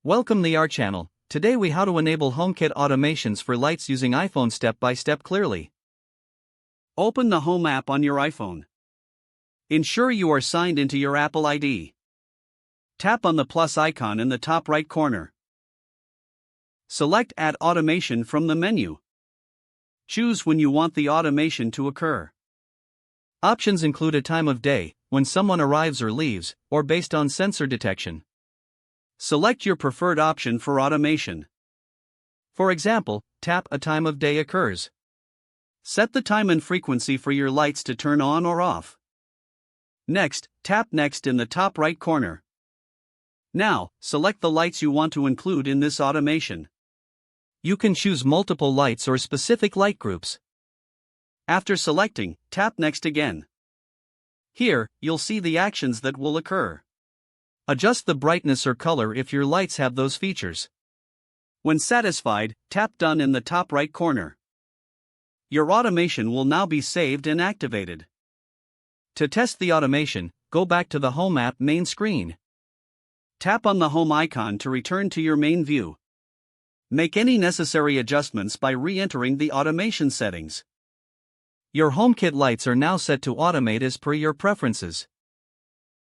Welcome to our channel. Today we how to enable HomeKit automations for lights using iPhone step by step clearly. Open the Home app on your iPhone. Ensure you are signed into your Apple ID. Tap on the plus icon in the top right corner. Select Add Automation from the menu. Choose when you want the automation to occur. Options include a time of day, when someone arrives or leaves, or based on sensor detection. Select your preferred option for automation. For example, tap A time of day occurs. Set the time and frequency for your lights to turn on or off. Next, tap Next in the top right corner. Now, select the lights you want to include in this automation. You can choose multiple lights or specific light groups. After selecting, tap Next again. Here, you'll see the actions that will occur. Adjust the brightness or color if your lights have those features. When satisfied, tap Done in the top right corner. Your automation will now be saved and activated. To test the automation, go back to the Home app main screen. Tap on the Home icon to return to your main view. Make any necessary adjustments by re-entering the automation settings. Your HomeKit lights are now set to automate as per your preferences.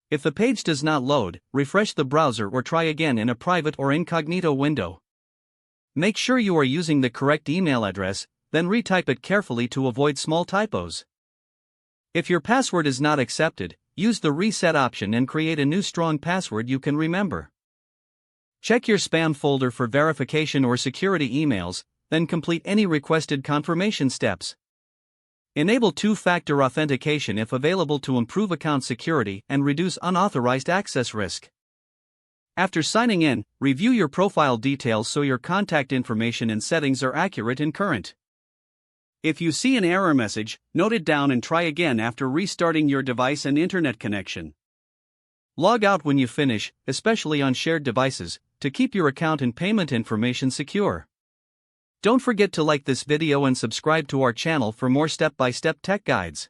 If the page does not load, refresh the browser or try again in a private or incognito window. Make sure you are using the correct email address, then retype it carefully to avoid small typos. If your password is not accepted, use the reset option and create a new strong password you can remember. Check your spam folder for verification or security emails, then complete any requested confirmation steps. Enable two-factor authentication if available to improve account security and reduce unauthorized access risk. After signing in, review your profile details so your contact information and settings are accurate and current. If you see an error message, note it down and try again after restarting your device and internet connection. Log out when you finish, especially on shared devices, to keep your account and payment information secure. Don't forget to like this video and subscribe to our channel for more step-by-step tech guides.